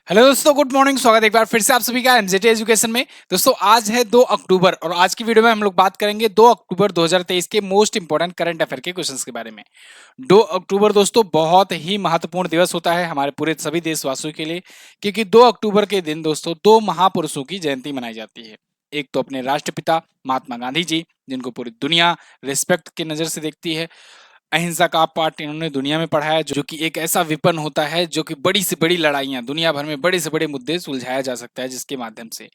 Hello दोस्तों, good morning. स्वागत है एक बार फिर से आप सभी का एमजेटी एजुकेशन में। दोस्तों आज है 2 अक्टूबर और आज की वीडियो में हम लोग बात करेंगे 2 अक्टूबर 2023 के मोस्ट इंपोर्टेंट करंट अफेयर के क्वेश्चंस के बारे में। 2 अक्टूबर दोस्तों बहुत ही महत्वपूर्ण दिवस होता है हमारे पूरे सभी देशवासियों के लिए, क्योंकि 2 अक्टूबर के दिन दोस्तों 2 महापुरुषों की जयंती मनाई जाती है। एक तो अपने राष्ट्रपिता महात्मा गांधी जी, जिनको पूरी दुनिया रिस्पेक्ट की नजर से देखती है। अहिंसा का पाठ इन्होंने दुनिया में पढ़ाया, जो कि एक ऐसा विपन होता है जो कि बड़ी से बड़ी लड़ाइयां दुनिया भर में बड़े से बड़े मुद्दे सुलझाया जा सकता है जिसके माध्यम से।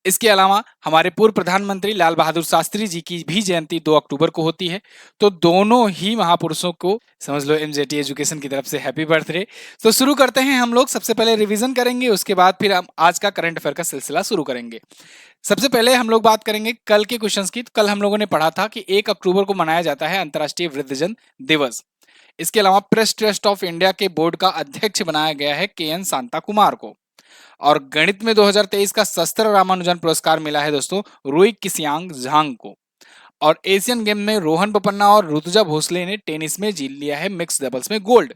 इसके अलावा हमारे पूर्व प्रधानमंत्री लाल बहादुर शास्त्री जी की भी जयंती 2 अक्टूबर को होती है। तो दोनों ही महापुरुषों को समझ लो एमजेटी एजुकेशन की तरफ से हैप्पी बर्थडे। तो शुरू करते हैं हम लोग। सबसे पहले रिवीजन करेंगे, उसके बाद फिर हम आज का करंट अफेयर का सिलसिला शुरू करेंगे। सबसे पहले हम लोग बात करेंगे कल के क्वेश्चंस की। तो कल हम लोगों ने पढ़ा था कि 1 अक्टूबर को मनाया जाता है अंतर्राष्ट्रीय वृद्धजन दिवस। इसके अलावा प्रेस ट्रस्ट ऑफ इंडिया के बोर्ड का अध्यक्ष बनाया गया है के एन शांता कुमार को। और गणित में 2023 का शस्त्र रामानुजन पुरस्कार मिला है दोस्तों रुई किसियांग झांग को। और एशियन गेम में रोहन बोपन्ना और ऋतुजा भोसले ने टेनिस में जीत लिया है मिक्स डबल्स में गोल्ड।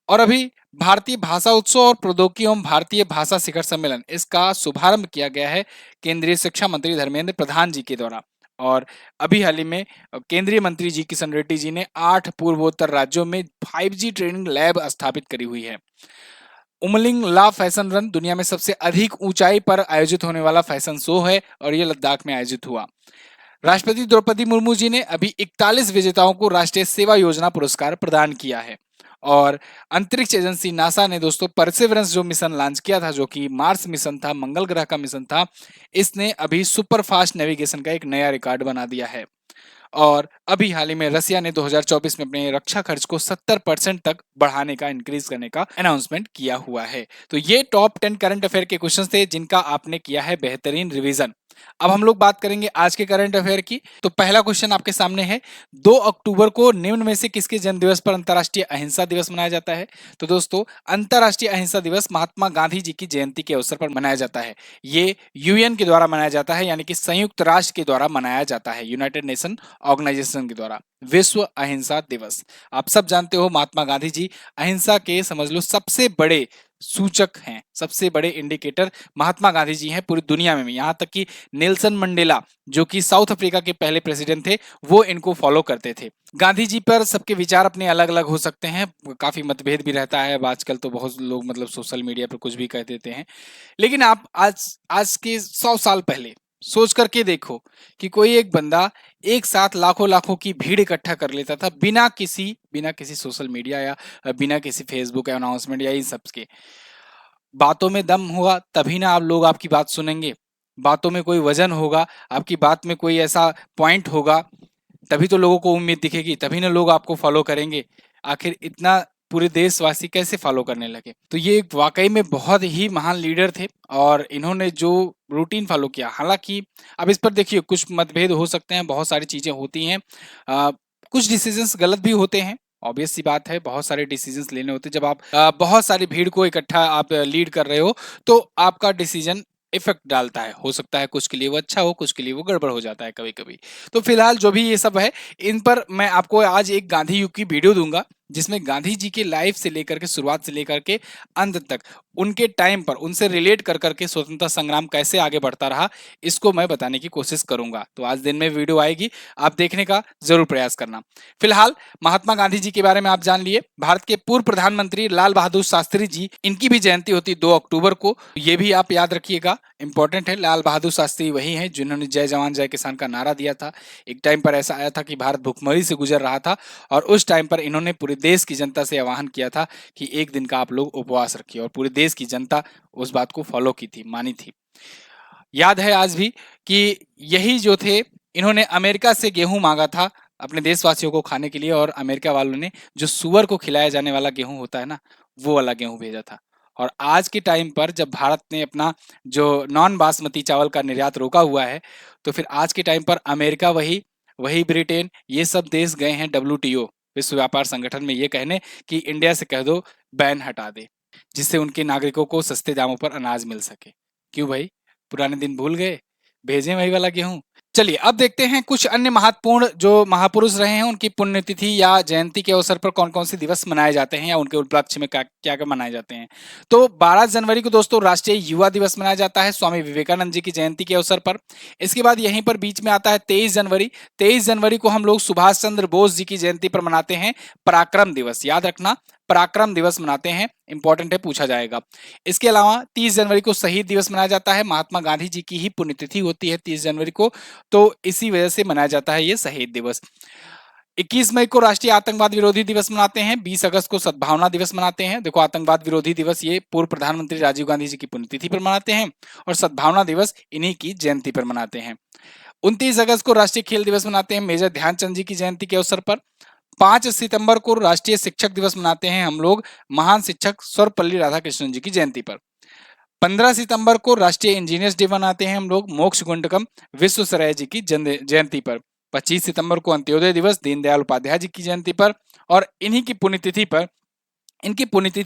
और अभी भारतीय भाषा उत्सव और प्रौद्योगिकी एवं भारतीय भाषा शिखर सम्मेलन, इसका शुभारंभ किया गया है केंद्रीय शिक्षा मंत्री धर्मेंद्र प्रधान जी के द्वारा। और अभी हाल ही में केंद्रीय मंत्री जी किशन रेड्डी जी ने 8 पूर्वोत्तर राज्यों में 5G ट्रेनिंग लैब स्थापित करी हुई है। उमलिंग ला फैशन रन दुनिया में सबसे अधिक ऊंचाई पर आयोजित होने वाला फैशन शो है और ये लद्दाख में आयोजित हुआ। राष्ट्रपति द्रौपदी मुर्मू जी ने अभी 41 विजेताओं को राष्ट्रीय सेवा योजना पुरस्कार प्रदान किया है। और अंतरिक्ष एजेंसी नासा ने दोस्तों परसेवरेंस जो मिशन लॉन्च किया था, जो कि मार्स मिशन था, मंगल ग्रह का मिशन था, इसने अभी सुपर फास्ट नेविगेशन का एक नया रिकॉर्ड बना दिया है। और अभी हाल ही में रसिया ने 2024 में अपने रक्षा खर्च को 70% तक बढ़ाने का, इंक्रीज करने का अनाउंसमेंट किया हुआ है। तो ये टॉप 10 करंट अफेयर के क्वेश्चन थे जिनका आपने किया है बेहतरीन रिवीजन। अब हम लोग बात करेंगे आज के करंट अफेयर की। तो पहला क्वेश्चन आपके सामने है, 2 अक्टूबर को निम्न में से किसके जन्म दिवस पर अंतर्राष्ट्रीय अहिंसा दिवस मनाया जाता है? तो दोस्तों अंतर्राष्ट्रीय अहिंसा दिवस महात्मा गांधी जी की जयंती के अवसर पर मनाया जाता है। ये यूएन के द्वारा मनाया जाता है, यानी कि संयुक्त राष्ट्र के द्वारा मनाया जाता है, यूनाइटेड नेशन ऑर्गेनाइजेशन के द्वारा। विश्व अहिंसा दिवस, आप सब जानते हो महात्मा गांधी जी अहिंसा के समझ लो सबसे बड़े सूचक हैं, सबसे बड़े इंडिकेटर महात्मा गांधी जी हैं पूरी दुनिया में। यहाँ तक कि नेल्सन मंडेला, जो कि साउथ अफ्रीका के पहले प्रेसिडेंट थे, वो इनको फॉलो करते थे। गांधी जी पर सबके विचार अपने अलग अलग हो सकते हैं, काफी मतभेद भी रहता है। अब आजकल तो बहुत लोग मतलब सोशल मीडिया पर कुछ भी कह देते हैं, लेकिन आप आज आज के 100 साल पहले सोच करके देखो कि कोई एक बंदा एक साथ लाखों लाखों की भीड़ इकट्ठा कर लेता था बिना किसी सोशल मीडिया या बिना किसी फेसबुक अनाउंसमेंट या इन सब के। बातों में दम हुआ तभी ना आप लोग आपकी बात सुनेंगे, बातों में कोई वजन होगा, आपकी बात में कोई ऐसा पॉइंट होगा, तभी तो लोगों को उम्मीद दिखेगी, तभी ना लोग आपको फॉलो करेंगे। आखिर इतना पूरे देशवासी कैसे फॉलो करने लगे? तो ये एक वाकई में बहुत ही महान लीडर थे और इन्होंने जो रूटीन फॉलो किया, हालांकि अब इस पर देखिए कुछ मतभेद हो सकते हैं, बहुत सारी चीजें होती हैं, कुछ डिसीजंस गलत भी होते हैं। ऑब्वियस सी बात है, बहुत सारे डिसीजंस लेने होते हैं। जब आप बहुत सारी भीड़ को इकट्ठा आप लीड कर रहे हो तो आपका डिसीजन इफेक्ट डालता है। हो सकता है कुछ के लिए वो अच्छा हो, कुछ के लिए वो गड़बड़ हो जाता है कभी कभी। तो फिलहाल जो भी ये सब है, इन पर मैं आपको आज एक गांधी युग की वीडियो दूंगा, जिसमें गांधी जी के लाइफ से लेकर के, शुरुआत से लेकर के अंत तक, उनके टाइम पर उनसे रिलेट कर करके स्वतंत्रता संग्राम कैसे आगे बढ़ता रहा, इसको मैं बताने की कोशिश करूंगा। तो आज दिन में वीडियो आएगी, आप देखने का जरूर प्रयास करना। फिलहाल महात्मा गांधी जी के बारे में आप जान लिए। भारत के पूर्व प्रधानमंत्री लाल बहादुर शास्त्री जी, इनकी भी जयंती होती 2 अक्टूबर को, ये भी आप याद रखिएगा, इंपॉर्टेंट है। लाल बहादुर शास्त्री वही हैं जिन्होंने जय जवान जय किसान का नारा दिया था। एक टाइम पर ऐसा आया था कि भारत भुखमरी से गुजर रहा था और उस टाइम पर इन्होंने पूरे देश की जनता से आह्वान किया था कि एक दिन का आप लोग उपवास रखिए, और पूरे देश की जनता उस बात को फॉलो की थी, मानी थी। याद है आज भी कि यही जो थे, इन्होंने अमेरिका से गेहूं मांगा था अपने देशवासियों को खाने के लिए, और अमेरिका वालों ने जो सुअर को खिलाया जाने वाला गेहूं होता है ना, वो वाला गेहूं भेजा था। और आज के टाइम पर जब भारत ने अपना जो नॉन बासमती चावल का निर्यात रोका हुआ है, तो फिर आज के टाइम पर अमेरिका, वही वही ब्रिटेन, ये सब देश गए हैं WTO विश्व व्यापार संगठन में ये कहने कि इंडिया से कह दो बैन हटा दे, जिससे उनके नागरिकों को सस्ते दामों पर अनाज मिल सके। क्यों भाई, पुराने दिन भूल गए? भेजें वही वाला गेहूं। चलिए अब देखते हैं कुछ अन्य महत्वपूर्ण जो महापुरुष रहे हैं उनकी पुण्यतिथि या जयंती के अवसर पर कौन कौन से दिवस मनाए जाते हैं या उनके उपलक्ष्य में क्या क्या क्या मनाए जाते हैं। तो 12 जनवरी को दोस्तों राष्ट्रीय युवा दिवस मनाया जाता है स्वामी विवेकानंद जी की जयंती के अवसर पर। इसके बाद यहीं पर बीच में आता है 23 जनवरी। 23 जनवरी को हम लोग सुभाष चंद्र बोस जी की जयंती पर मनाते हैं पराक्रम दिवस। याद रखना, पराक्रम दिवस मनाते हैं, इंपॉर्टेंट है, पूछा जाएगा। इसके अलावा 30 जनवरी को शहीद दिवस मनाया जाता है। महात्मा गांधी जी की ही पुण्यतिथि होती है 30 जनवरी को, तो इसी वजह से मनाया जाता है ये शहीद दिवस। 21 मई को राष्ट्रीय आतंकवाद विरोधी दिवस मनाते हैं। 20 अगस्त को सद्भावना दिवस मनाते हैं। देखो, आतंकवाद विरोधी दिवस ये पूर्व प्रधानमंत्री राजीव गांधी जी की पुण्यतिथि पर मनाते हैं और सद्भावना दिवस इन्हीं की जयंती पर मनाते हैं। 29 अगस्त को राष्ट्रीय खेल दिवस मनाते हैं मेजर ध्यानचंद जी की जयंती के अवसर पर। 5 सितंबर को राष्ट्रीय शिक्षक दिवस मनाते हैं हम लोग महान शिक्षक सर्वपल्ली राधाकृष्णन जी की जयंती पर। 15 सितंबर को राष्ट्रीय इंजीनियर्स डे मनाते हैं हम लोग मोक्ष गुंडकम विश्वेश्वरैया जी की जयंती पर। 25 सितंबर को अंत्योदय दिवस दीनदयाल उपाध्याय जी की जयंती पर। और इनकी पुण्यतिथि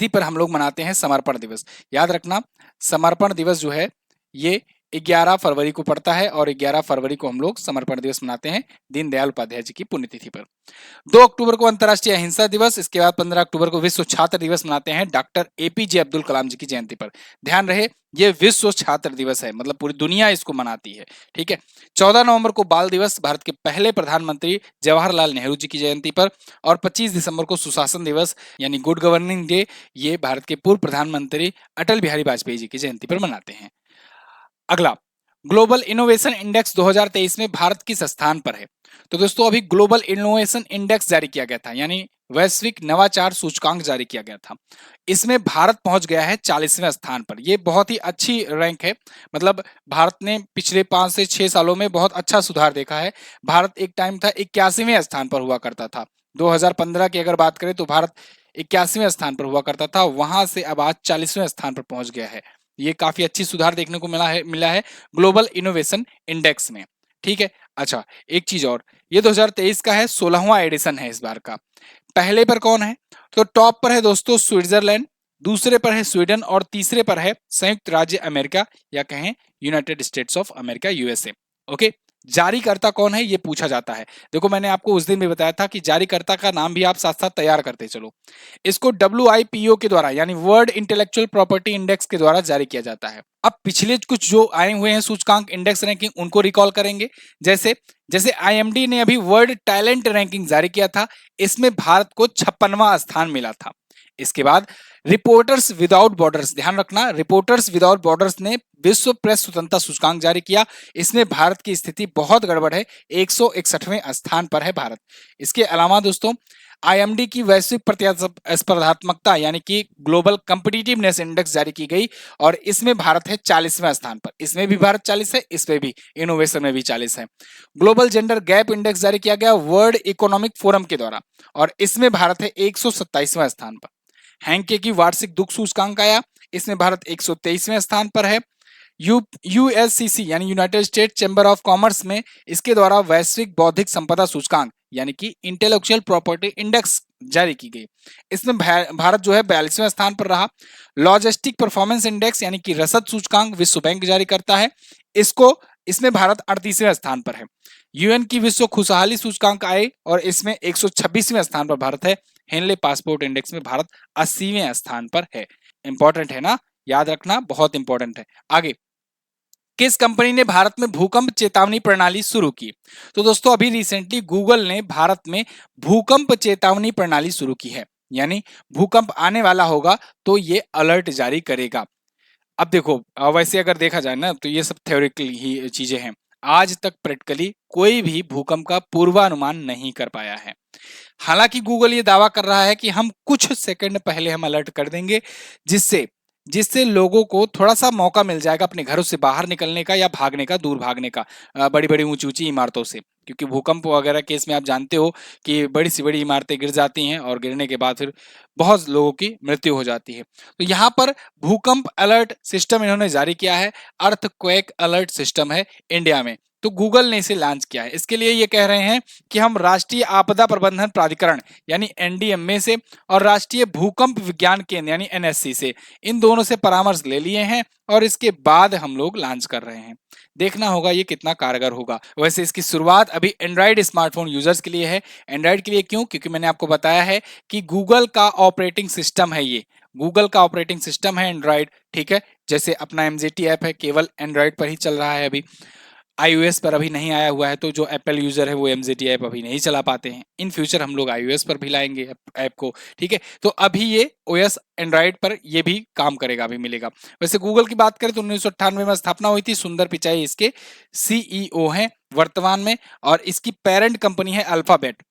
पर हम लोग मनाते हैं समर्पण दिवस। याद रखना, समर्पण दिवस जो है ये 11 फरवरी को पड़ता है और 11 फरवरी को हम लोग समर्पण दिवस मनाते हैं दीनदयाल उपाध्याय जी की पुण्यतिथि पर। 2 अक्टूबर को अंतर्राष्ट्रीय अहिंसा दिवस। इसके बाद 15 अक्टूबर को विश्व छात्र दिवस मनाते हैं डॉक्टर एपीजे अब्दुल कलाम जी की जयंती पर। ध्यान रहे, ये विश्व छात्र दिवस है, मतलब पूरी दुनिया इसको मनाती है। ठीक है। 14 नवंबर को बाल दिवस भारत के पहले प्रधानमंत्री जवाहरलाल नेहरू जी की जयंती पर। और 25 दिसंबर को सुशासन दिवस यानी गुड गवर्निंग डे, ये भारत के पूर्व प्रधानमंत्री अटल बिहारी वाजपेयी जी की जयंती पर मनाते हैं। अगला, ग्लोबल इनोवेशन इंडेक्स 2023 में भारत किस स्थान पर है? तो दोस्तों अभी ग्लोबल इनोवेशन इंडेक्स जारी किया गया था, यानी वैश्विक नवाचार सूचकांक जारी किया गया था। इसमें भारत पहुंच गया है 40वें स्थान पर। यह बहुत ही अच्छी रैंक है, मतलब भारत ने पिछले 5 से 6 सालों में बहुत अच्छा सुधार देखा है। भारत एक टाइम था 81वें स्थान पर हुआ करता था। 2015 की अगर बात करें तो भारत 81वें स्थान पर हुआ करता था, वहां से अब आज 40वें स्थान पर पहुंच गया है। ये काफी अच्छी सुधार देखने को मिला है ग्लोबल इनोवेशन इंडेक्स में। ठीक है। अच्छा, एक चीज और, ये 2023 का है, 16वां एडिशन है इस बार का। पहले पर कौन है? तो टॉप पर है दोस्तों स्विट्जरलैंड, दूसरे पर है स्वीडन और तीसरे पर है संयुक्त राज्य अमेरिका या कहें United states of America, USA. Okay. जारीकर्ता कौन है ये पूछा जाता है। देखो, मैंने आपको उस दिन भी बताया था कि जारीकर्ता का नाम भी आप साथ साथ तैयार करते चलो। इसको WIPO के द्वारा यानी वर्ल्ड इंटेलेक्चुअल प्रॉपर्टी इंडेक्स के द्वारा जारी किया जाता है। अब पिछले कुछ जो आए हुए हैं सूचकांक इंडेक्स रैंकिंग उनको रिकॉल करेंगे। जैसे जैसे IMD ने अभी वर्ल्ड टैलेंट रैंकिंग जारी किया था, इसमें भारत को 56वां स्थान मिला था। इसके बाद रिपोर्टर्स विदाउट बॉर्डर्स, ध्यान रखना, रिपोर्टर्स विदाउट बॉर्डर्स ने विश्व प्रेस स्वतंत्रता सूचकांक जारी किया। इसमें भारत की स्थिति बहुत गड़बड़ है, 161वें स्थान पर है भारत। इसके अलावा दोस्तों IMD की वैश्विक प्रतिस्पर्धात्मकता यानी कि ग्लोबल कॉम्पिटिटिवनेस इंडेक्स जारी की गई और इसमें भारत है 40वें स्थान पर। इसमें भी भारत 40 है, इसमें भी, इनोवेशन में भी 40 है। ग्लोबल जेंडर गैप इंडेक्स जारी किया गया वर्ल्ड इकोनॉमिक फोरम के द्वारा और इसमें भारत है 127वें स्थान पर। हैंके की वार्षिक दुख सूचकांक आया, इसमें भारत 123वें स्थान पर है। USCC यानी United state chamber of commerce में इसके द्वारा वैश्विक बौद्धिक संपदा सूचकांक यानी कि इंटेलेक्चुअल प्रॉपर्टी इंडेक्स जारी की गई। इसमें भारत जो है 42वें स्थान पर रहा। लॉजिस्टिक परफॉर्मेंस इंडेक्स यानी कि रसद सूचकांक विश्व बैंक जारी करता है, इसमें भारत 38वें स्थान पर है। UN की विश्व खुशहाली सूचकांक आए और इसमें 126वें स्थान पर भारत है। हेनले पासपोर्ट इंडेक्स में भारत 80वें स्थान पर है। इंपॉर्टेंट है ना, याद रखना, बहुत इंपॉर्टेंट है। आगे, किस कंपनी ने भारत में भूकंप चेतावनी प्रणाली शुरू की? तो दोस्तों अभी रिसेंटली गूगल ने भारत में भूकंप चेतावनी प्रणाली शुरू की है, यानी भूकंप आने वाला होगा तो ये अलर्ट जारी करेगा। अब देखो, वैसे अगर देखा जाए ना तो ये सब थ्योरेटिकल ही चीजें हैं। आज तक प्रैक्टिकली कोई भी भूकंप का पूर्वानुमान नहीं कर पाया है। हालांकि गूगल ये दावा कर रहा है कि हम कुछ सेकंड पहले हम अलर्ट कर देंगे, जिससे जिससे लोगों को थोड़ा सा मौका मिल जाएगा अपने घरों से बाहर निकलने का या भागने का, दूर भागने का, बड़ी बड़ी ऊंची ऊंची इमारतों से। क्योंकि भूकंप वगैरह केस में आप जानते हो कि बड़ी सी बड़ी इमारतें गिर जाती हैं और गिरने के बाद फिर बहुत लोगों की मृत्यु हो जाती है। तो यहाँ पर भूकंप अलर्ट सिस्टम इन्होंने जारी किया है, अर्थक्वेक अलर्ट सिस्टम है इंडिया में। तो गूगल ने इसे लॉन्च किया है। इसके लिए ये कह रहे हैं कि हम राष्ट्रीय आपदा प्रबंधन प्राधिकरण यानी एनडीएमए से और राष्ट्रीय भूकंप विज्ञान केंद्र यानी एनएससी से, इन दोनों से परामर्श ले लिए हैं और इसके बाद हम लोग लॉन्च कर रहे हैं। देखना होगा ये कितना कारगर होगा। वैसे इसकी शुरुआत अभी एंड्रॉइड स्मार्टफोन यूजर्स के लिए है। एंड्रॉइड के लिए क्यों? क्योंकि मैंने आपको बताया है कि गूगल का ऑपरेटिंग सिस्टम है ये, गूगल का ऑपरेटिंग सिस्टम है एंड्रॉइड, ठीक है। जैसे अपना एमजेटी ऐप है, केवल एंड्रॉइड पर ही चल रहा है अभी, आईओएस पर अभी नहीं आया हुआ है, तो जो एप्पल यूजर है वो एमजेटी ऐप अभी नहीं चला पाते हैं। इन फ्यूचर हम लोग आईओएस पर भी लाएंगे ऐप को, ठीक है। तो अभी ये ओएस एंड्रॉइड पर ये भी काम करेगा, अभी मिलेगा। वैसे गूगल की बात करें तो 1998 में स्थापना हुई थी। सुंदर पिचाई इसके सीईओ हैं वर्तमान में, और इसकी पेरेंट कंपनी है अल्फाबेट।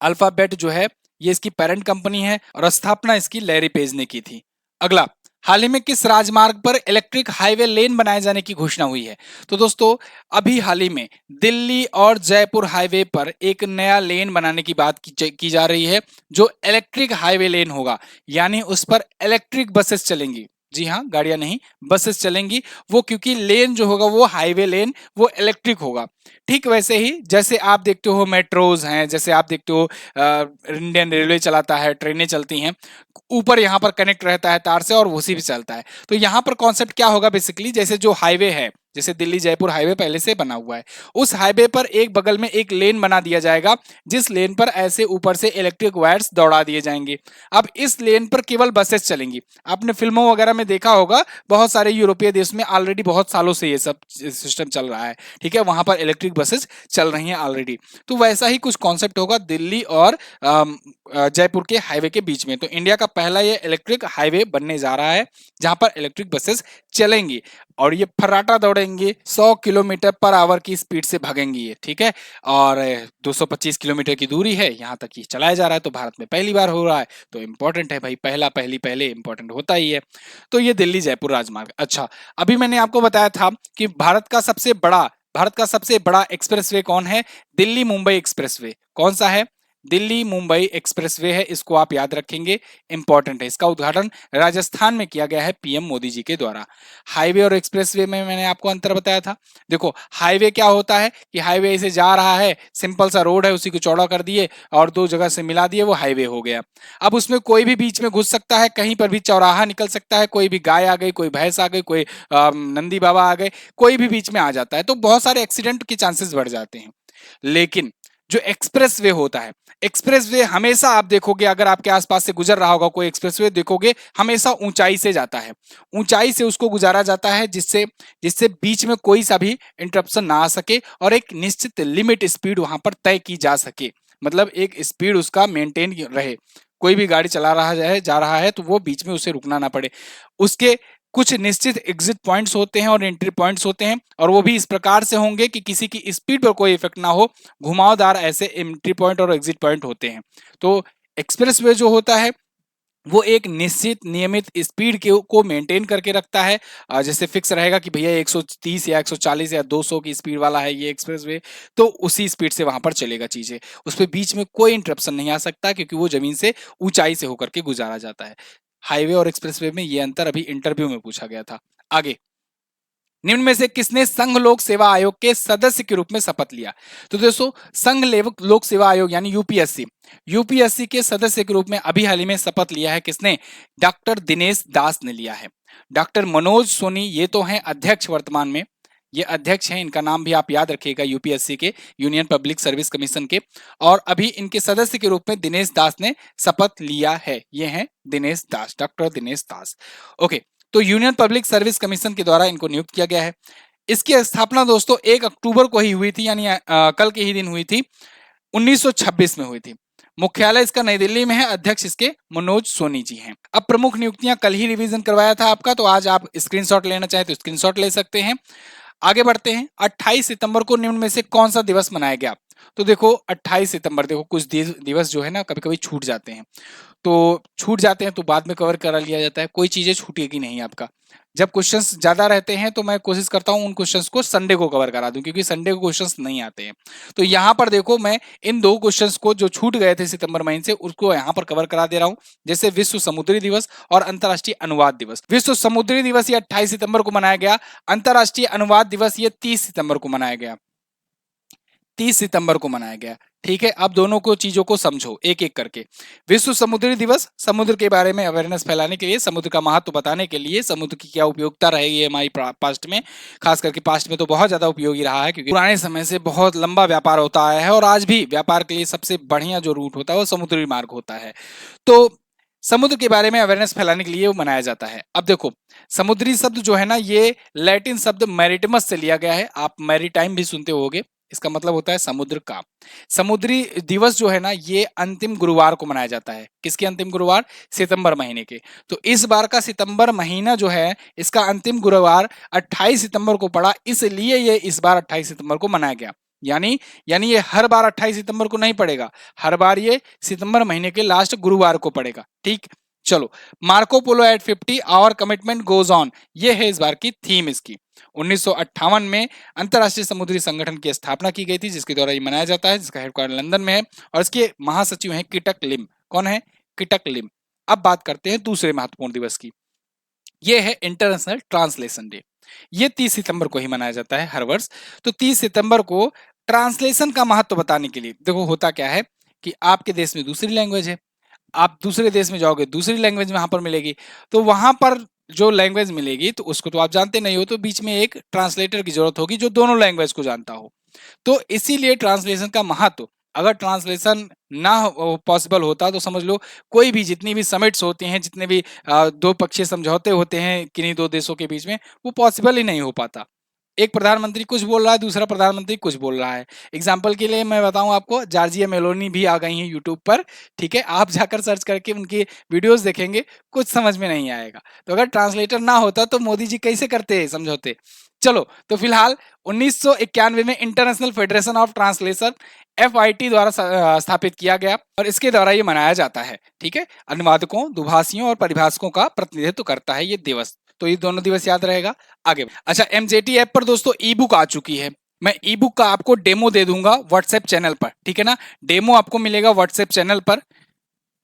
अल्फाबेट जो है ये इसकी पेरेंट कंपनी है और स्थापना इसकी लैरी पेज ने की थी। अगला, हाल ही में किस राजमार्ग पर इलेक्ट्रिक हाईवे लेन बनाए जाने की घोषणा हुई है? तो दोस्तों अभी हाल ही में दिल्ली और जयपुर हाईवे पर एक नया लेन बनाने की बात की जा रही है, जो इलेक्ट्रिक हाईवे लेन होगा, यानी उस पर इलेक्ट्रिक बसेस चलेंगी। जी हाँ, गाड़ियां नहीं, बसेस चलेंगी वो, क्योंकि लेन जो होगा वो हाईवे लेन वो इलेक्ट्रिक होगा। ठीक वैसे ही जैसे आप देखते हो मेट्रोज हैं, जैसे आप देखते हो इंडियन रेलवे चलाता है, ट्रेनें चलती हैं, ऊपर यहाँ पर कनेक्ट रहता है तार से और उसी भी चलता है। तो यहाँ पर कॉन्सेप्ट क्या होगा बेसिकली, जैसे जो हाईवे है, जैसे दिल्ली जयपुर हाईवे पहले से बना हुआ है, उस हाईवे पर एक बगल में एक लेन बना दिया जाएगा, जिस लेन पर ऐसे ऊपर से इलेक्ट्रिक वायर्स दौड़ा दिए जाएंगे। अब इस लेन पर केवल बसेस चलेंगी। आपने फिल्मों वगैरह में देखा होगा, बहुत सारे यूरोपीय देश में ऑलरेडी बहुत सालों से ये सब सिस्टम चल रहा है, ठीक है, वहां पर इलेक्ट्रिक बसेस चल रही हैं ऑलरेडी। तो वैसा ही कुछ कॉन्सेप्ट होगा दिल्ली और जयपुर के हाईवे के बीच में। तो इंडिया का पहला ये इलेक्ट्रिक हाईवे बनने जा रहा है, जहां पर इलेक्ट्रिक बसेस चलेंगी और ये फर्राटा दौड़ेंगे, 100 किलोमीटर पर आवर की स्पीड से भागेंगी ये, ठीक है। और 225 किलोमीटर की दूरी है, यहाँ तक ये चलाया जा रहा है। तो भारत में पहली बार हो रहा है, तो इंपॉर्टेंट है भाई, पहले इंपॉर्टेंट होता ही है। तो ये दिल्ली जयपुर राजमार्ग। अच्छा, अभी मैंने आपको बताया था कि भारत का सबसे बड़ा एक्सप्रेसवे कौन है? दिल्ली मुंबई एक्सप्रेसवे। कौन सा है? दिल्ली मुंबई एक्सप्रेसवे है, इसको आप याद रखेंगे, इंपॉर्टेंट है। इसका उद्घाटन राजस्थान में किया गया है पीएम मोदी जी के द्वारा। हाईवे और एक्सप्रेसवे में मैंने आपको अंतर बताया था। देखो, हाईवे क्या होता है कि हाईवे ऐसे जा रहा है, सिंपल सा रोड है, उसी को चौड़ा कर दिए और दो जगह से मिला दिए, वो हाईवे हो गया। अब उसमें कोई भी बीच में घुस सकता है, कहीं पर भी चौराहा निकल सकता है, कोई भी गाय आ गई, कोई भैंस आ गई, कोई नंदी बाबा आ गए, कोई भी बीच में आ जाता है, तो बहुत सारे एक्सीडेंट के चांसेस बढ़ जाते हैं। लेकिन जो एक्सप्रेसवे होता है, एक्सप्रेसवे हमेशा आप देखोगे, अगर आपके आसपास से गुजर रहा होगा कोई एक्सप्रेसवे, देखोगे हमेशा ऊंचाई से जाता है, ऊंचाई से उसको गुजारा जाता है, जिससे जिससे बीच में कोई सा भी इंटरप्शन ना आ सके और एक निश्चित लिमिट स्पीड वहां पर तय की जा सके। मतलब एक स्पीड उसका मेंटेन रहे, कोई भी गाड़ी चला रहा है, जा रहा है, तो वो बीच में उसे रुकना ना पड़े। उसके कुछ निश्चित एग्जिट पॉइंट्स होते हैं और एंट्री पॉइंट्स होते हैं, और वो भी इस प्रकार से होंगे कि किसी की स्पीड पर कोई इफेक्ट ना हो, घुमावदार ऐसे एंट्री पॉइंट और एग्जिट पॉइंट होते हैं। तो एक्सप्रेसवे जो होता है वो एक निश्चित नियमित स्पीड को मेंटेन करके रखता है। जैसे फिक्स रहेगा कि भैया 130 या 140 या 200 की स्पीड वाला है ये एक्सप्रेसवे, तो उसी स्पीड से वहां पर चलेगा चीजें, उस पर बीच में कोई इंटरप्शन नहीं आ सकता, क्योंकि वो जमीन से ऊंचाई से होकर के गुजारा जाता है। हाईवे और एक्सप्रेसवे में ये अंतर अभी इंटरव्यू में पूछा गया था। आगे, निम्न में से किसने संघ लोक सेवा आयोग के सदस्य के रूप में शपथ लिया? तो दोस्तों, संघ लोक सेवा आयोग यानी यूपीएससी, यूपीएससी के सदस्य के रूप में अभी हाल ही में शपथ लिया है किसने? डॉक्टर दिनेश दास ने लिया है। डॉक्टर मनोज सोनी ये तो हैं अध्यक्ष, वर्तमान में ये अध्यक्ष हैं, इनका नाम भी आप याद रखिएगा, यूपीएससी के, यूनियन पब्लिक सर्विस कमीशन के। और अभी इनके सदस्य के रूप में दिनेश दास ने शपथ लिया है। ये हैं दिनेश दास, डॉक्टर दिनेश दास। ओके, तो यूनियन पब्लिक सर्विस कमीशन के द्वारा इनको नियुक्त किया गया है। इसकी स्थापना दोस्तों 1 अक्टूबर को ही हुई थी, यानी कल के ही दिन हुई थी, 1926 में हुई थी। मुख्यालय इसका नई दिल्ली में है, अध्यक्ष इसके मनोज सोनी जी हैं। अब प्रमुख नियुक्तियां कल ही रिवीजन करवाया था आपका, तो आज आप स्क्रीनशॉट लेना चाहें तो स्क्रीनशॉट ले सकते हैं। आगे बढ़ते हैं। 28 सितंबर को निम्न में से कौन सा दिवस मनाया गया? तो देखो 28 सितंबर, देखो कुछ दिवस जो है ना कभी कभी छूट जाते हैं। तो छूट जाते हैं तो बाद में कवर करा लिया जाता है, कोई चीजें छूटेगी नहीं आपका। जब क्वेश्चंस ज्यादा रहते हैं तो मैं कोशिश करता हूं उन क्वेश्चंस को संडे को कवर करा दूं, क्योंकि संडे को क्वेश्चंस नहीं आते हैं। तो यहाँ पर देखो मैं इन दो क्वेश्चंस को जो छूट गए थे सितंबर महीने से उसको यहाँ पर कवर करा दे रहा हूँ। जैसे विश्व समुद्री दिवस और अंतर्राष्ट्रीय अनुवाद दिवस। विश्व समुद्री दिवस ये 28 सितंबर को मनाया गया, अंतर्राष्ट्रीय अनुवाद दिवस ये 30 सितंबर को मनाया गया, 30 सितंबर को मनाया गया। ठीक है, अब दोनों को चीजों को समझो एक एक करके। विश्व समुद्री दिवस समुद्र के बारे में अवेयरनेस फैलाने के लिए, समुद्र का महत्व बताने के लिए, समुद्र की क्या उपयोगिता रहेगी हमारी पास्ट में, खास करके पास्ट में तो बहुत ज्यादा उपयोगी रहा है, क्योंकि पुराने समय से बहुत लंबा व्यापार होता आया है और आज भी व्यापार के लिए सबसे बढ़िया जो रूट होता है वो समुद्री मार्ग होता है। तो समुद्र के बारे में अवेयरनेस फैलाने के लिए वो मनाया जाता है। अब देखो समुद्री शब्द जो है ना ये लैटिन शब्द मैरिटिमस से लिया गया है, आप मैरीटाइम भी सुनते होगे, इसका मतलब होता है समुद्र का। समुद्री दिवस जो है ना ये अंतिम गुरुवार को मनाया जाता है। किसके अंतिम गुरुवार? सितंबर महीने के। तो इस बार का सितंबर महीना जो है इसका अंतिम गुरुवार 28 सितंबर को पड़ा, इसलिए ये इस बार 28 सितंबर को मनाया गया। यानी यानी ये हर बार 28 सितंबर को नहीं पड़ेगा, हर बार ये सितंबर महीने के लास्ट गुरुवार को पड़ेगा। ठीक, चलो। Marco Polo at 50 hour commitment goes on, ये है इस बार की थीम इसकी। 1958 में अंतरराष्ट्रीय समुद्री संगठन की स्थापना की गई थी, जिसके द्वारा ये मनाया जाता है, जिसका हेडक्वार्टर लंदन में है और इसके महासचिव हैं किटक लिम। कौन है? किटक लिम। अब बात करते हैं दूसरे महत्वपूर्ण दिवस की, ये है इंटरनेशनल ट्रांसलेशन डे। ये 30 सितंबर को ही मनाया जाता है हर वर्ष। तो 30 सितंबर को ट्रांसलेशन का महत्व बताने के लिए, देखो होता क्या है कि आपके देश में दूसरी लैंग्वेज है, आप दूसरे देश में जाओगे दूसरी लैंग्वेज वहां पर मिलेगी, तो वहां पर जो लैंग्वेज मिलेगी तो उसको तो आप जानते नहीं हो, तो बीच में एक ट्रांसलेटर की जरूरत होगी जो दोनों लैंग्वेज को जानता हो। तो इसीलिए ट्रांसलेशन का महत्व, अगर ट्रांसलेशन ना पॉसिबल होता तो समझ लो कोई भी, जितनी भी समिट्स होती हैं, जितने भी दो पक्षीय समझौते होते हैं किन्हीं दो देशों के बीच में, वो पॉसिबल ही नहीं हो पाता। एक प्रधानमंत्री कुछ बोल रहा है, दूसरा प्रधानमंत्री कुछ बोल रहा है। एग्जाम्पल के लिए मैं बताऊं आपको, जॉर्जिया मेलोनी भी आ गई हैं यूट्यूब पर। ठीक है, आप जाकर सर्च करके उनकी वीडियोस देखेंगे, कुछ समझ में नहीं आएगा। तो अगर ट्रांसलेटर ना होता तो मोदी जी कैसे करते समझौते। चलो, तो फिलहाल 1991 में international federation of translation FIT द्वारा स्थापित किया गया और इसके द्वारा ये मनाया जाता है। ठीक है, अनुवादकों, दुभाषियों और परिभाषकों का प्रतिनिधित्व करता है ये दिवस। तो ये दोनों दिवस याद रहेगा। आगे अच्छा, MJT ऐप पर दोस्तों ई बुक आ चुकी है। मैं ई बुक का आपको डेमो दे दूंगा व्हाट्सएप चैनल पर, ठीक है ना। डेमो आपको मिलेगा व्हाट्सएप चैनल पर,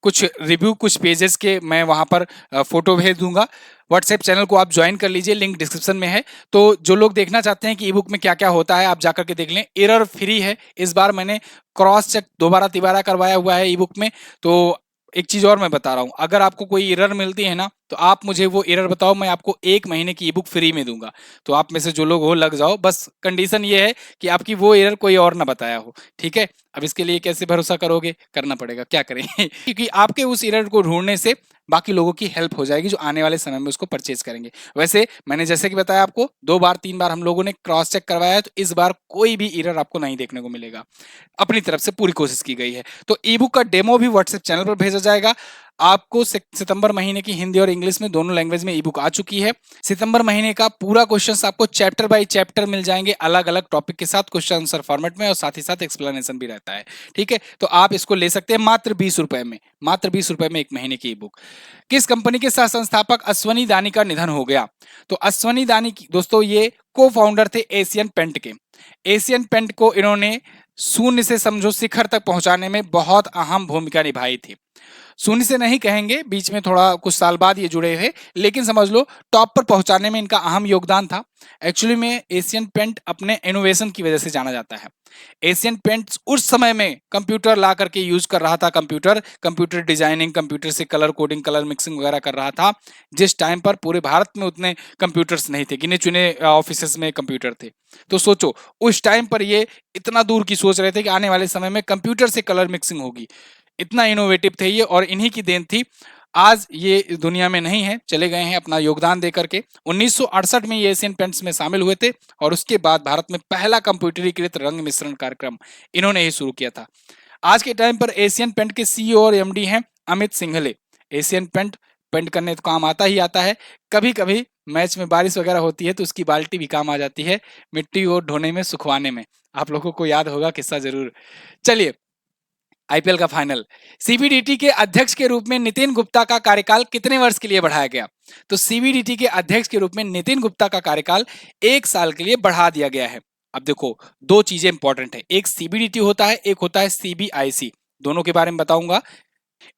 कुछ रिव्यू, कुछ पेजेस के मैं वहां पर फोटो भेज दूंगा। व्हाट्सएप चैनल को आप ज्वाइन कर लीजिए, लिंक डिस्क्रिप्शन में है। तो जो लोग देखना चाहते हैं कि ई बुक में क्या क्या होता है, आप जाकर के देख लें। एरर फ्री है, इस बार मैंने क्रॉस चेक दोबारा तिबारा करवाया हुआ है ई बुक में। तो एक चीज और मैं बता रहा हूं, अगर आपको कोई एरर मिलती है ना तो आप मुझे वो एरर बताओ, मैं आपको 1 महीने की ई बुक फ्री में दूंगा। तो आप में से जो लोग हो लग जाओ, बस कंडीशन ये है कि आपकी वो एरर कोई और ना बताया हो। ठीक है, अब इसके लिए कैसे भरोसा करोगे, करना पड़ेगा, क्या करें क्योंकि आपके उस एरर को ढूंढने से बाकी लोगों की हेल्प हो जाएगी जो आने वाले समय में उसको परचेज करेंगे। वैसे मैंने जैसे कि बताया आपको, 2 बार 3 बार हम लोगों ने क्रॉस चेक करवाया है, तो इस बार कोई भी एरर आपको नहीं देखने को मिलेगा। अपनी तरफ से पूरी कोशिश की गई है। तो ई बुक का डेमो भी व्हाट्सएप चैनल पर भेजा जाएगा आपको। सितंबर महीने की हिंदी और इंग्लिश में दोनों लैंग्वेज में ई बुक आ चुकी है। सितंबर महीने का पूरा क्वेश्चंस आपको चैप्टर बाय चैप्टर मिल जाएंगे, अलग अलग टॉपिक के साथ क्वेश्चन आंसर फॉर्मेट में, और साथ ही साथ एक्सप्लेनेशन भी रहता है। ठीक है, तो आप इसको ले सकते हैं मात्र 20 रुपए में, मात्र 20 रुपए में 1 महीने की ई बुक। किस कंपनी के सह संस्थापक अश्वनी दानी का निधन हो गया? तो अश्वनी दानी दोस्तों ये को फाउंडर थे एशियन पेंट के। एशियन पेंट को इन्होंने शून्य से समझो शिखर तक पहुंचाने में बहुत अहम भूमिका निभाई थी। शून्य से नहीं कहेंगे, बीच में थोड़ा कुछ साल बाद ये जुड़े थे, लेकिन समझ लो टॉप पर पहुंचाने में इनका अहम योगदान था। एक्चुअली में एशियन पेंट अपने इनोवेशन की वजह से जाना जाता है। एशियन पेंट्स उस समय में कंप्यूटर ला करके यूज कर रहा था, कंप्यूटर डिजाइनिंग, कंप्यूटर से कलर कोडिंग, कलर मिक्सिंग वगैरह कर रहा था, जिस टाइम पर पूरे भारत में उतने कंप्यूटर्स नहीं थे, गिने चुने ऑफिसेस में कंप्यूटर थे। तो सोचो उस टाइम पर ये इतना दूर की सोच रहे थे कि आने वाले समय में कंप्यूटर से कलर मिक्सिंग होगी। इतना इनोवेटिव थे ये, और इन्हीं की देन थी। आज ये दुनिया में नहीं है, चले गए हैं अपना योगदान दे करके। 1968 में ये एशियन पेंट्स में शामिल हुए थे, और उसके बाद भारत में पहला कंप्यूटरीकृत रंग मिश्रण कार्यक्रम इन्होंने ही शुरू किया था। आज के टाइम पर एशियन पेंट के CEO और MD हैं अमित सिंघले। एशियन पेंट पेंट करने तो काम आता ही आता है, कभी कभी मैच में बारिश वगैरह होती है तो उसकी बाल्टी भी काम आ जाती है, मिट्टी और ढोने में, सुखवाने में। आप लोगों को याद होगा किस्सा जरूर। चलिए, आईपीएल का फाइनल। सीबीडीटी के अध्यक्ष के रूप में नितिन गुप्ता का कार्यकाल कितने वर्ष के लिए बढ़ाया गया? तो सीबीडीटी के अध्यक्ष के रूप में नितिन गुप्ता का कार्यकाल 1 साल के लिए बढ़ा दिया गया है। अब देखो, दो चीजें इंपॉर्टेंट है, एक सीबीडीटी होता है, एक होता है सीबीआईसी। दोनों के बारे में बताऊंगा।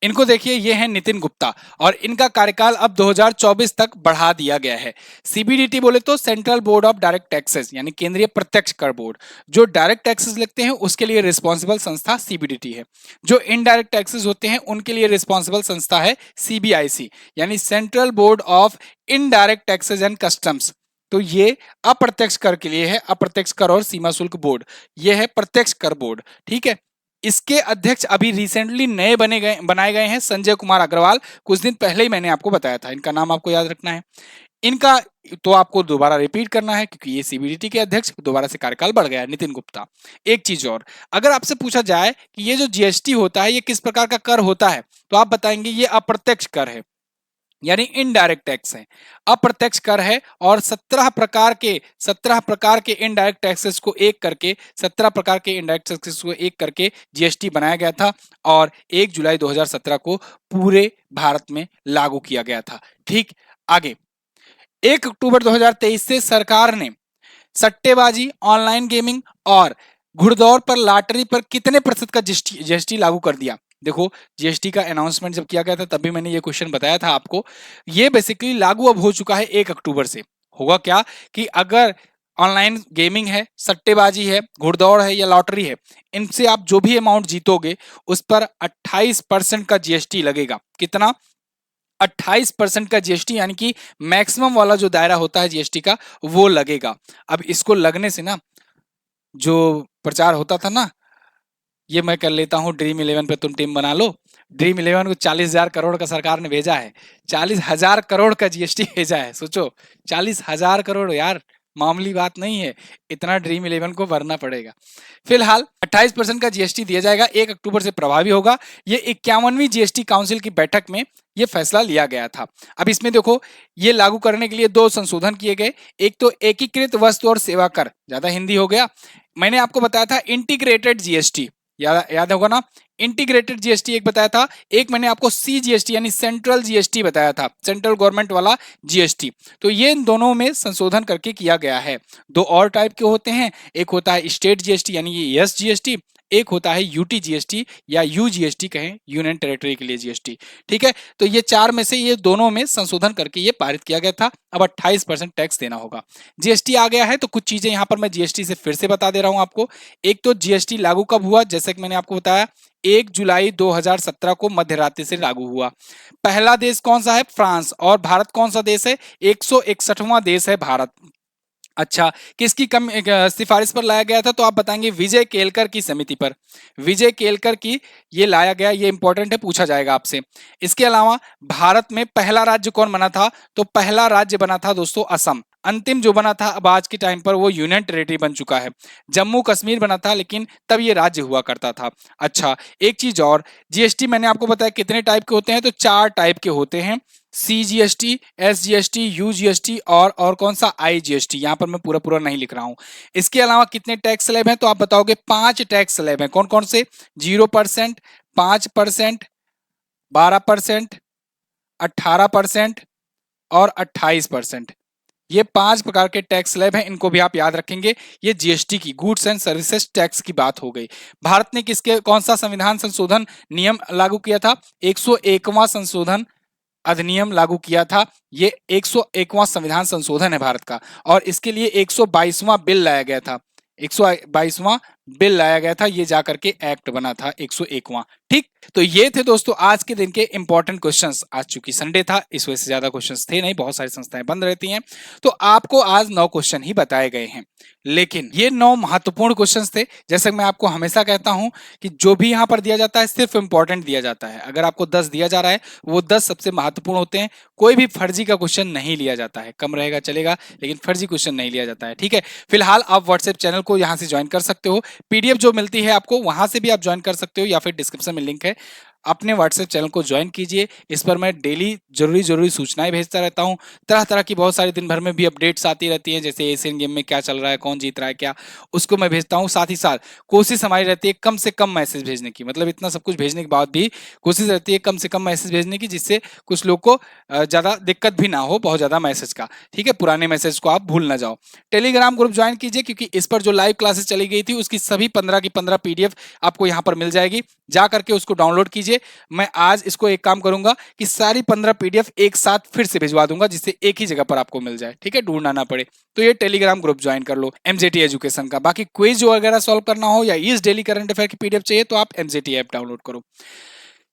इनको देखिए, ये है नितिन गुप्ता और इनका कार्यकाल अब 2024 तक बढ़ा दिया गया है। सीबीडीटी बोले तो central board of direct taxes, यानी केंद्रीय प्रत्यक्ष कर बोर्ड। जो डायरेक्ट टैक्सेस लगते हैं उसके लिए रिस्पॉन्सिबल संस्था सीबीडीटी है। जो इनडायरेक्ट टैक्सेस होते हैं उनके लिए रिस्पॉन्सिबल संस्था है सीबीआईसी, यानी central board of indirect taxes and customs. तो ये अप्रत्यक्ष कर के लिए है, अप्रत्यक्ष कर और सीमा शुल्क बोर्ड। ये है प्रत्यक्ष कर बोर्ड, ठीक है। इसके अध्यक्ष अभी रिसेंटली नए बनाए गए हैं, संजय कुमार अग्रवाल। कुछ दिन पहले ही मैंने आपको बताया था, इनका नाम आपको याद रखना है। इनका तो आपको दोबारा रिपीट करना है क्योंकि ये सीबीडीटी के अध्यक्ष, दोबारा से कार्यकाल बढ़ गया है, नितिन गुप्ता। एक चीज और, अगर आपसे पूछा जाए कि ये जो जीएसटी होता है ये किस प्रकार का कर होता है, तो आप बताएंगे ये अप्रत्यक्ष कर है, यानी इनडायरेक्ट टैक्स है, अप्रत्यक्ष कर है। और 17 प्रकार के इनडायरेक्ट टैक्सेस को एक करके 17 प्रकार के इनडायरेक्ट टैक्सेस को एक करके जीएसटी बनाया गया था और 1 जुलाई 2017 को पूरे भारत में लागू किया गया था। ठीक, आगे 1 अक्टूबर 2023 से सरकार ने सट्टेबाजी, ऑनलाइन गेमिंग और घुड़दौड़ पर लॉटरी पर कितने प्रतिशत का जीएसटी लागू कर दिया? देखो, जीएसटी का अनाउंसमेंट जब किया गया था तभी मैंने ये क्वेश्चन बताया था आपको। ये बेसिकली लागू अब हो चुका है 1 अक्टूबर से। होगा क्या कि अगर ऑनलाइन गेमिंग है, सट्टेबाजी है, घुड़दौड़ है या लॉटरी है, इनसे आप जो भी अमाउंट जीतोगे उस पर 28% का जीएसटी लगेगा। कितना? 28% का जीएसटी, यानी कि मैक्सिमम वाला जो दायरा होता है जीएसटी का वो लगेगा। अब इसको लगने से ना, जो प्रचार होता था ना, ये मैं कर लेता हूँ, ड्रीम 11 पे तुम टीम बना लो। ड्रीम 11 को 40,000 करोड़ का सरकार ने भेजा है, 40,000 करोड़ का जीएसटी भेजा है। सोचो, 40,000 करोड़ यार, मामूली बात नहीं है, इतना ड्रीम 11 को भरना पड़ेगा। फिलहाल 28% का जीएसटी दिया जाएगा, 1 अक्टूबर से प्रभावी होगा। ये 51वीं जीएसटी काउंसिल की बैठक में ये फैसला लिया गया था। अब इसमें देखो, ये लागू करने के लिए 2 संशोधन किए गए। एक तो एकीकृत वस्तु और सेवा कर, ज्यादा हिंदी हो गया। मैंने आपको बताया था इंटीग्रेटेड जीएसटी, याद होगा ना, इंटीग्रेटेड जीएसटी एक बताया था। एक मैंने आपको सीजीएसटी यानी सेंट्रल जीएसटी बताया था, सेंट्रल गवर्नमेंट वाला जीएसटी। तो ये इन दोनों में संशोधन करके किया गया है। 2 और टाइप के होते हैं, एक होता है स्टेट जीएसटी यानी ये एस जीएसटी, एक होता है यूटी जीएसटी या यूजीएसटी कहें, यूनियन टेरिटरी के लिए जीएसटी। ठीक है, तो ये 4 में से ये दोनों में संशोधन करके ये पारित किया गया था। अब 28% टैक्स देना होगा। जीएसटी आ गया है तो कुछ चीजें यहां पर मैं जीएसटी से फिर से बता दे रहा हूं आपको। एक तो जीएसटी लागू कब हुआ, जैसे कि मैंने आपको बताया 1 जुलाई 2017 को मध्य रात्रि से लागू हुआ। पहला देश कौन सा है? फ्रांस। और भारत कौन सा देश है? 161वां देश है भारत। अच्छा, किसकी सिफारिश पर लाया गया था? तो आप बताएंगे विजय केलकर की समिति पर, विजय केलकर की ये लाया गया। ये इंपॉर्टेंट है, पूछा जाएगा आपसे। इसके अलावा भारत में पहला राज्य कौन बना था? तो पहला राज्य बना था दोस्तों असम। अंतिम जो बना था अब आज के टाइम पर वो यूनियन टेरिटरी बन चुका है। जम्मू कश्मीर बना था लेकिन तब ये राज्य हुआ करता था। अच्छा, एक चीज और, जीएसटी मैंने आपको बताया कितने टाइप के होते हैं, तो 4 टाइप के होते हैं। सीजीएसटी, एसजीएसटी, यूजीएसटी और कौन सा? आईजीएसटी। यहां पर मैं पूरा पूरा नहीं लिख रहा हूं। इसके अलावा कितने टैक्स स्लैब हैं? तो आप बताओगे 5 टैक्स स्लैब हैं। कौन कौन से? 0%, 5%, 12%, 18% और 28%। ये 5 प्रकार के टैक्स स्लैब हैं, इनको भी आप याद रखेंगे। ये जीएसटी की, गुड्स एंड सर्विसेज टैक्स की बात हो गई। भारत ने किसके कौन सा संविधान संशोधन नियम लागू किया था? 101वां संशोधन अधिनियम लागू किया था। ये 101वां संविधान संशोधन है भारत का, और इसके लिए 122वां बिल लाया गया था। 122वां बिल लाया गया था, ये जाकर के एक्ट बना था 101वां। ठीक, तो ये थे दोस्तों आज के दिन के इंपॉर्टेंट क्वेश्चंस। आज चूंकि संडे था इस वजह से ज्यादा क्वेश्चंस थे नहीं, बहुत सारी संस्थाएं बंद रहती हैं, तो आपको आज 9 क्वेश्चन ही बताए गए हैं। लेकिन ये 9 महत्वपूर्ण क्वेश्चंस थे। जैसे मैं आपको हमेशा कहता हूं कि जो भी यहां पर दिया जाता है सिर्फ इंपॉर्टेंट दिया जाता है। अगर आपको 10 दिया जा रहा है वो 10 सबसे महत्वपूर्ण होते हैं। कोई भी फर्जी का क्वेश्चन नहीं लिया जाता है, कम रहेगा चलेगा लेकिन फर्जी क्वेश्चन नहीं लिया जाता है। ठीक है, फिलहाल आप व्हाट्सएप चैनल को यहां से ज्वाइन कर सकते हो। पीडीएफ जो मिलती है आपको वहां से भी आप ज्वाइन कर सकते हो या फिर डिस्क्रिप्शन में लिंक है, अपने व्हाट्सएप चैनल को ज्वाइन कीजिए। इस पर मैं डेली जरूरी सूचनाएं भेजता रहता हूँ। तरह तरह की बहुत सारी दिन भर में भी अपडेट्स आती रहती हैं, जैसे एशियन गेम में क्या चल रहा है, कौन जीत रहा है क्या, उसको मैं भेजता हूँ। साथ ही साथ कोशिश हमारी रहती है कम से कम मैसेज भेजने की, मतलब इतना सब कुछ भेजने के बाद भी कोशिश रहती है कम से कम मैसेज भेजने की, जिससे कुछ लोग को ज्यादा दिक्कत भी ना हो बहुत ज्यादा मैसेज का। ठीक है, पुराने मैसेज को आप भूल ना जाओ। टेलीग्राम ग्रुप ज्वाइन कीजिए, क्योंकि इस पर जो लाइव क्लासेस चली गई थी उसकी सभी 15 की 15 पीडीएफ आपको यहाँ पर मिल जाएगी। जा करके उसको डाउनलोड कीजिए। मैं आज इसको एक काम करूंगा कि सारी 15 पीडीएफ एक साथ फिर से भिजवा दूंगा, जिससे एक ही जगह पर आपको मिल जाए। ठीक है, ढूंढना ना पड़े। तो ये टेलीग्राम ग्रुप ज्वाइन कर लो एमजेटी एजुकेशन का। बाकी क्विज वगैरह सॉल्व करना हो या इस डेली करंट अफेयर की पीडीएफ चाहिए तो आप एमजेटी ऐप डाउनलोड करो।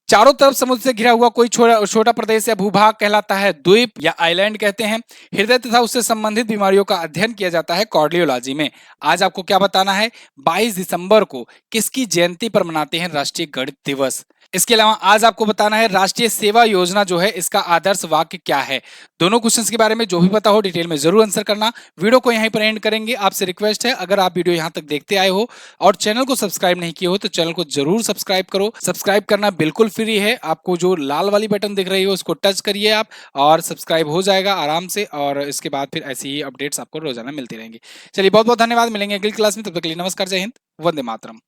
चारों तरफ समुद्र से घिरा हुआ कोई छोटा प्रदेश या भूभाग कहलाता है द्वीप या आइलैंड कहते हैं। हृदय तथा उससे संबंधित बीमारियों का अध्ययन किया जाता है कार्डियोलॉजी में। आज आपको क्या बताना है, 22 दिसंबर को किसकी जयंती पर मनाते हैं राष्ट्रीय गणित दिवस। इसके अलावा आज आपको बताना है राष्ट्रीय सेवा योजना जो है इसका आदर्श वाक्य क्या है। दोनों क्वेश्चंस के बारे में जो भी पता हो डिटेल में जरूर आंसर करना। वीडियो को यहीं पर एंड करेंगे। आपसे रिक्वेस्ट है, अगर आप वीडियो यहां तक देखते आए हो और चैनल को सब्सक्राइब नहीं किए हो तो चैनल को जरूर सब्सक्राइब करो। सब्सक्राइब करना बिल्कुल फ्री है। आपको जो लाल वाली बटन दिख रही है उसको टच करिए आप, और सब्सक्राइब हो जाएगा आराम से। और इसके बाद फिर ऐसी ही अपडेट्स आपको रोजाना मिलती रहेंगी। चलिए बहुत बहुत धन्यवाद, मिलेंगे अगली क्लास में। तब तक के लिए नमस्कार, जय हिंद, वंदे मातरम।